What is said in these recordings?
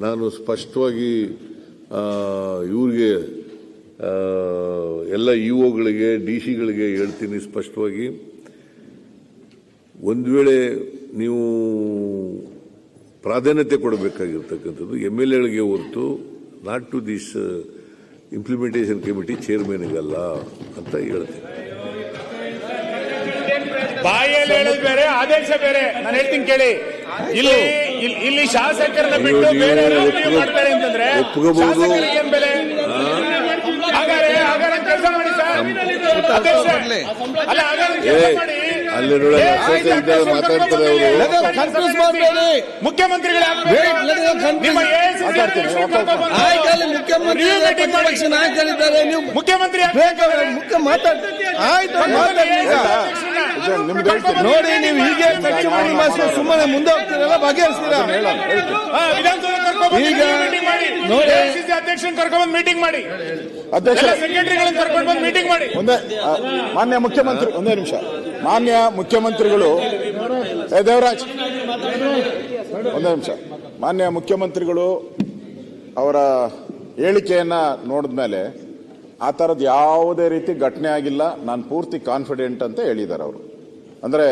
ನಾನು ಸ್ಪಷ್ಟವಾಗಿ ಇವ್ರಿಗೆ ಎಲ್ಲ ಇಒಗಳಿಗೆ ಡಿಸಿಗಳಿಗೆ ಹೇಳ್ತೀನಿ ಸ್ಪಷ್ಟವಾಗಿ, ಒಂದು ವೇಳೆ ನೀವು ಪ್ರಾಧಾನ್ಯತೆ ಕೊಡಬೇಕಾಗಿರ್ತಕ್ಕಂಥದ್ದು MLAಗಳಿಗೆ ಹೊರತು not to this implementation committee ಚೇರ್ಮನ್ಗಲ್ಲ ಅಂತ ಹೇಳ್ತೀನಿ. ಬಾಯಲ್ಲಿ ಹೇಳೋದು ಬೇರೆ, ಆದೇಶ ಬೇರೆ. ನಾನು ಹೇಳ್ತೀನಿ ಕೇಳಿ, ಇಲ್ಲಿ ಶಾಸಕರನ್ನ ಬಿಟ್ಟು ಬೇರೆ ಮಾಡ್ತಾರೆ ಅಂತಂದ್ರೆ ಶಾಸಕರಿಗೆ ಏನ್ ಬೆಲೆ? ಹಾಗಾದ್ರೆ ಕೆಲಸ ಮಾಡಿ ಸರ್, ಅಲ್ಲ ಅಲ್ಲಿ ಮಾತಾಡ್ತಾರೆ ಅವರು. ಮುಖ್ಯಮಂತ್ರಿಗಳ ಮುಖ್ಯಮಂತ್ರಿ ನೋಡಿ, ನೀವು ಹೀಗೆ ಸುಮ್ಮನೆ ಮುಂದೆ ಹೋಗ್ತೀರಲ್ಲ, ಬಗೆಹರಿಸ್ತೀರಾ? ಈಗ ನೋಡಿ, ಅಧ್ಯಕ್ಷನ್ ಕರ್ಕೊಂಡ್ಬಂದು ಮೀಟಿಂಗ್ ಮಾಡಿ, ಸೆಕ್ರೆಟರಿಗಳನ್ನು ಕರ್ಕೊಂಡು ಬಂದು ಮೀಟಿಂಗ್ ಮಾಡಿ. ಮಾನ್ಯ ಮುಖ್ಯಮಂತ್ರಿ, ಒಂದೇ ನಿಮಿಷ. ಮಾನ್ಯ ಮುಖ್ಯಮಂತ್ರಿಗಳು ದೇವರಾಜ್, ಒಂದೇ ನಿಮಿಷ. ಮಾನ್ಯ ಮುಖ್ಯಮಂತ್ರಿಗಳು ಅವರ ಹೇಳಿಕೆಯನ್ನ ನೋಡಿದ್ಮೇಲೆ ಆ ಥರದ್ದು ಯಾವುದೇ ರೀತಿ ಘಟನೆ ಆಗಿಲ್ಲ, ನಾನು ಪೂರ್ತಿ ಕಾನ್ಫಿಡೆಂಟ್ ಅಂತ ಹೇಳಿದ್ದಾರೆ ಅವರು. ಅಂದರೆ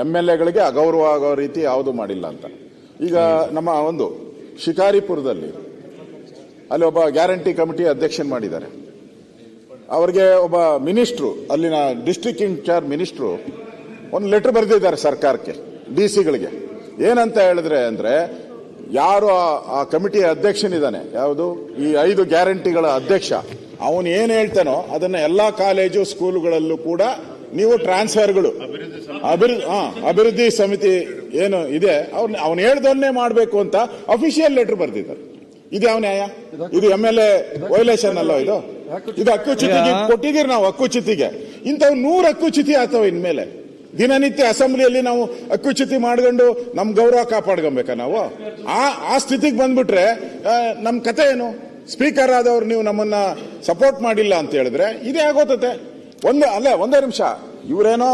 MLAಗಳಿಗೆ ಅಗೌರವ ಆಗೋ ರೀತಿ ಯಾವುದು ಮಾಡಿಲ್ಲ ಅಂತ. ಈಗ ನಮ್ಮ ಒಂದು ಶಿಕಾರಿಪುರದಲ್ಲಿ ಅಲ್ಲಿ ಒಬ್ಬ ಗ್ಯಾರಂಟಿ ಕಮಿಟಿ ಅಧ್ಯಕ್ಷನ್ ಮಾಡಿದ್ದಾರೆ. ಅವರಿಗೆ ಒಬ್ಬ ಮಿನಿಸ್ಟ್ರು, ಅಲ್ಲಿನ ಡಿಸ್ಟ್ರಿಕ್ಟ್ ಇನ್ಚಾರ್ಜ್ ಮಿನಿಸ್ಟ್ರು ಒಂದು ಲೆಟರ್ ಬರೆದಿದ್ದಾರೆ ಸರ್ಕಾರಕ್ಕೆ, DCಗಳಿಗೆ. ಏನಂತ ಹೇಳಿದ್ರೆ ಅಂದ್ರೆ, ಯಾರು ಆ ಕಮಿಟಿಯ ಅಧ್ಯಕ್ಷನಿದ್ದಾನೆ, ಯಾವುದು ಈ 5 ಗ್ಯಾರಂಟಿಗಳ ಅಧ್ಯಕ್ಷ, ಅವನು ಏನು ಹೇಳ್ತಾನೋ ಅದನ್ನ ಎಲ್ಲಾ ಕಾಲೇಜು ಸ್ಕೂಲುಗಳಲ್ಲೂ ಕೂಡ ನೀವು ಟ್ರಾನ್ಸ್ಫರ್ಗಳು ಅಭಿವೃದ್ಧಿ ಸಮಿತಿ ಏನು ಇದೆ ಅವನು ಹೇಳ್ದನ್ನೇ ಮಾಡಬೇಕು ಅಂತ ಅಫಿಷಿಯಲ್ ಲೆಟರ್ ಬರೆದಿದ್ದಾರೆ. ಇದು ಯಾವ ನ್ಯಾಯ? ಇದು MLA ವೈಲೇಷನ್ ಅಲ್ಲ ಇದು? ಇದು ಹಕ್ಕುಚ್ಯುತಿಗೆ ಕೊಟ್ಟಿದ್ದೀರಿ ನಾವು, ಹಕ್ಕುಚ್ಯುತಿಗೆ. ಇಂಥವು 100 ಹಕ್ಕುಚ್ಯುತಿ ಆಗ್ತವೆ ಇನ್ಮೇಲೆ. ದಿನನಿತ್ಯ ಅಸೆಂಬ್ಲಿಯಲ್ಲಿ ನಾವು ಹಕ್ಕುಚ್ಯುತಿ ಮಾಡ್ಕೊಂಡು ನಮ್ ಗೌರವ ಕಾಪಾಡ್ಕೊಬೇಕಾ ನಾವು? ಆ ಸ್ಥಿತಿಗೆ ಬಂದ್ಬಿಟ್ರೆ ನಮ್ ಕತೆ ಏನು? ಸ್ಪೀಕರ್ ಆದವ್ರು ನೀವು ನಮ್ಮನ್ನ ಸಪೋರ್ಟ್ ಮಾಡಿಲ್ಲ ಅಂತ ಹೇಳಿದ್ರೆ ಇದೇ ಆಗೋತತೆ. ಒಂದೇ ನಿಮಿಷ. ಇವರೇನೋ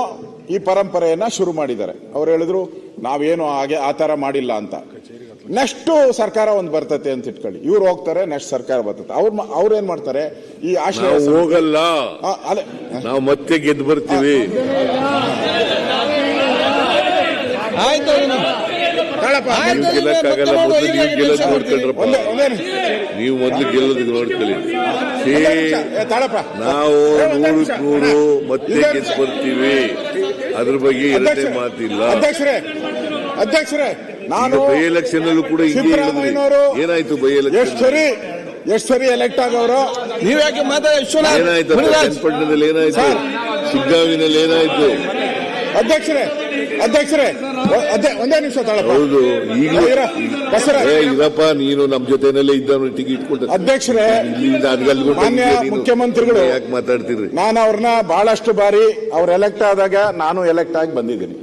ಈ ಪರಂಪರೆಯನ್ನ ಶುರು ಮಾಡಿದ್ದಾರೆ. ಅವ್ರು ಹೇಳಿದ್ರು ನಾವೇನು ಹಾಗೆ ಆ ತರ ಮಾಡಿಲ್ಲ ಅಂತ. ನೆಕ್ಸ್ಟ್ ಸರ್ಕಾರ ಒಂದು ಬರ್ತತೆ ಅಂತ ಇಟ್ಕೊಳ್ಳಿ, ಇವ್ರು ಹೋಗ್ತಾರೆ, ನೆಕ್ಸ್ಟ್ ಸರ್ಕಾರ ಬರ್ತದೆ. ಅವ್ರೇನ್ ಮಾಡ್ತಾರೆ? ಈ ಆಶ್ರಯ ಹೋಗಲ್ಲ, ನಾವು ಮತ್ತೆ ಗೆದ್ದು ಬರ್ತೀವಿ. ಆಯ್ತು, ನೀವು ಮೊದಲು ಗೆಲ್ಲೋದಕ್ಕೆ ನೋಡ್ಕೊಳ್ಳಿ. ನಾವು 100 ಮತ್ತೆ ಗೆದ್ದು ಬರ್ತೀವಿ, ಅದ್ರ ಬಗ್ಗೆ ಎರಡನೇ ಮಾತಿಲ್ಲ. ಅಧ್ಯಕ್ಷರೇ, ನಾನು ಬೈ ಎಲೆಕ್ಷನ್ ಅಲ್ಲೂ ಕೂಡ ಏನಾಯ್ತು? ಬೈ ಎಲೆಕ್ಷನ್ ಎಷ್ಟು ಸರಿ ಎಲೆಕ್ಟ್ ಆಗವರು? ನೀವ್ಯಾಕೆ ಏನಾಯ್ತು? ಚನ್ನಪಟ್ಟಣದಲ್ಲಿ ಏನಾಯ್ತು? ಶಿಗ್ಗಾವಿನಲ್ಲಿ ಏನಾಯ್ತು? ಅಧ್ಯಕ್ಷರೇ ಒಂದೇ ನಿಮಿಷ ತಾಳಪ್ಪ. ಹೌದು, ಇರಪ್ಪ, ನೀನು ನಮ್ ಜೊತೆನಲ್ಲೇ ಇದ್ದವನು ಟಿಕೆಟ್ ಕೊಟ್ಟ. ಅಧ್ಯಕ್ಷರೇ, ಮಾನ್ಯ ಮುಖ್ಯಮಂತ್ರಿಗಳು ಯಾಕೆ ಮಾತಾಡ್ತೀರಿ? ನಾನು ಅವ್ರನ್ನ ಬಹಳಷ್ಟು ಬಾರಿ ಅವ್ರು ಎಲೆಕ್ಟ್ ಆದಾಗ ನಾನು ಎಲೆಕ್ಟ್ ಆಗಿ ಬಂದಿದ್ದೀನಿ.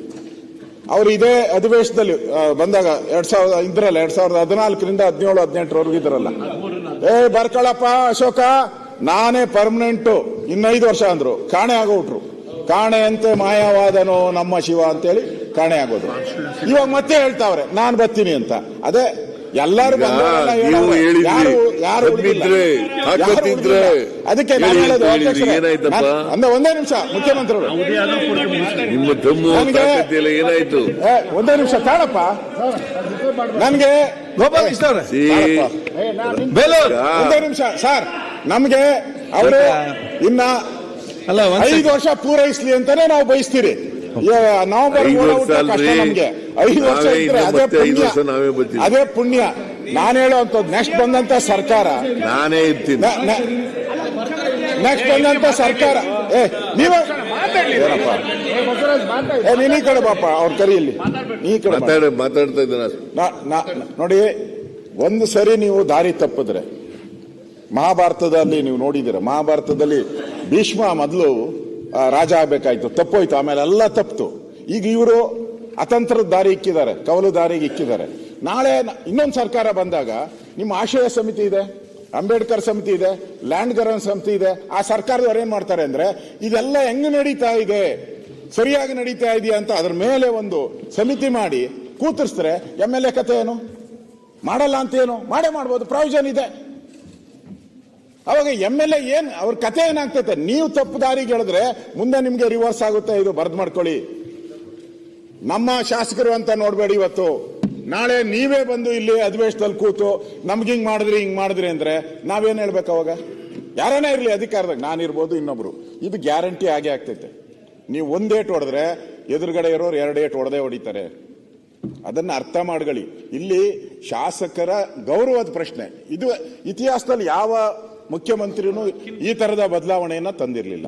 ಅವ್ರು ಇದೇ ಅಧಿವೇಶನದಲ್ಲಿ ಬಂದಾಗ 2014ರಿಂದ 17-18 ಇದ್ರಲ್ಲ, ಬರ್ಕೊಳಪ್ಪ ಅಶೋಕ, ನಾನೇ ಪರ್ಮನೆಂಟ್, 5 ವರ್ಷ ಅಂದ್ರು. ಕಾಣೆ ಆಗೋಟ್ರು. ಕಾಣೆಯಂತೆ ಮಾಯವಾದನೋ ನಮ್ಮ ಶಿವ ಅಂತೇಳಿ ಕಾಣೆ ಆಗೋದು. ಇವಾಗ ಮತ್ತೆ ಹೇಳ್ತಾವ್ರೆ ನಾನು ಬರ್ತೀನಿ ಅಂತ. ಅದೇ ಎಲ್ಲರೂ ಅದಕ್ಕೆ ಒಂದೇ ನಿಮಿಷ ಮುಖ್ಯಮಂತ್ರಿಗಳು, ಏನಾಯ್ತು? ಒಂದೇ ನಿಮಿಷ ತಾಳಪ್ಪ. ನನ್ಗೆ ಗೋಪಾಲಕೃಷ್ಣ ಒಂದೇ ನಿಮಿಷ ಸರ್, ನಮ್ಗೆ ಅವರು ಇನ್ನ 5 ವರ್ಷ ಪೂರೈಸ್ಲಿ ಅಂತಾನೆ ನಾವು ಬಯಸ್ತೀರಿ. ನವೆಂಬರ್ ನಮ್ಗೆ 5 ವರ್ಷ ಇದ್ರೆ ಅದೇ ಪುಣ್ಯ. ನಾನು ಹೇಳುವಂತದ್ದು ನೆಕ್ಸ್ಟ್ ಬಂದಂತ ಸರ್ಕಾರ, ನಾನೇ ಇರ್ತೀನಿ. ನೆಕ್ಸ್ಟ್ ಬಂದಂತ ಸರ್ಕಾರ ನೀನ್ ಈ ಕಡೆ ಬಾಪ, ಅವ್ರ ಕರಿಯಲ್ಲಿ ಈ ಕಡೆ ಮಾತಾಡ್ತಾ ಇದ್ದಾನೆ. ನೋಡಿ, ಒಂದು ಸರಿ ನೀವು ದಾರಿ ತಪ್ಪಿದ್ರೆ, ಮಹಾಭಾರತದಲ್ಲಿ ನೀವು ನೋಡಿದಿರ, ಮಹಾಭಾರತದಲ್ಲಿ ಭೀಷ್ಮ ಮೊದಲು ರಾಜ ಆಗ್ಬೇಕಾಯ್ತು, ತಪ್ಪೋಯ್ತು, ಆಮೇಲೆ ಎಲ್ಲ ತಪ್ಪಿತು. ಈಗ ಇವರು ಅತಂತ್ರದ ದಾರಿ ಇಕ್ಕಿದ್ದಾರೆ, ಕವಲು ದಾರಿಗೆ ಇಕ್ಕಿದ್ದಾರೆ. ನಾಳೆ ಇನ್ನೊಂದು ಸರ್ಕಾರ ಬಂದಾಗ ನಿಮ್ಮ ಆಶಯ ಸಮಿತಿ ಇದೆ, ಅಂಬೇಡ್ಕರ್ ಸಮಿತಿ ಇದೆ, ಲ್ಯಾಂಡ್ ಗವರ್ನೆನ್ಸ್ ಸಮಿತಿ ಇದೆ. ಆ ಸರ್ಕಾರದವ್ರು ಏನ್ ಮಾಡ್ತಾರೆ ಅಂದ್ರೆ, ಇದೆಲ್ಲ ಹೆಂಗ್ ನಡೀತಾ ಇದೆ, ಸರಿಯಾಗಿ ನಡೀತಾ ಇದೆಯಾ ಅಂತ ಅದ್ರ ಮೇಲೆ ಒಂದು ಸಮಿತಿ ಮಾಡಿ ಕೂತಿರ್ಸ್ತಾರೆ. MLA ಕತೆ ಏನು? ಮಾಡಲ್ಲ ಅಂತ ಏನು ಮಾಡೇ ಮಾಡ್ಬೋದು, ಪ್ರಾವಿಷನ್ ಇದೆ. ಅವಾಗ MLA ಏನ್ ಅವ್ರ ಕತೆ ಏನಾಗ್ತೈತೆ, ನೀವು ತಪ್ಪು ದಾರಿಗೆ ಹೇಳಿದ್ರೆ ಮುಂದೆ ನಿಮ್ಗೆ ರಿವರ್ಸ್ ಆಗುತ್ತೆ. ಇದು ಬರ್ದ್ ಮಾಡ್ಕೊಳ್ಳಿ. ನಮ್ಮ ಶಾಸಕರು ಅಂತ ನೋಡ್ಬೇಡಿ. ಇವತ್ತು ನಾಳೆ ನೀವೇ ಬಂದು ಇಲ್ಲಿ ಅಧಿವೇಶನದಲ್ಲಿ ಕೂತು ನಮ್ಗೆ ಹಿಂಗ್ ಮಾಡಿದ್ರಿ ಅಂದ್ರೆ ನಾವೇನ್ ಹೇಳ್ಬೇಕು? ಅವಾಗ ಯಾರನೇ ಇರ್ಲಿ ಅಧಿಕಾರದಾಗ, ನಾನಿರ್ಬೋದು ಇನ್ನೊಬ್ರು, ಇದು ಗ್ಯಾರಂಟಿ ಆಗೇ ಆಗ್ತೈತೆ. ನೀವು ಒಂದೇಟ್ ಹೊಡೆದ್ರೆ ಎದುರುಗಡೆ ಇರೋರು 2 ಏಟ್ ಹೊಡೆದೇ ಹೊಡಿತಾರೆ. ಅದನ್ನ ಅರ್ಥ ಮಾಡ್ಕೊಳ್ಳಿ. ಇಲ್ಲಿ ಶಾಸಕರ ಗೌರವದ ಪ್ರಶ್ನೆ. ಇದು ಇತಿಹಾಸದಲ್ಲಿ ಯಾವ ಮುಖ್ಯಮಂತ್ರಿನೂ ಈ ತರದ ಬದಲಾವಣೆಯನ್ನ ತಂದಿರಲಿಲ್ಲ.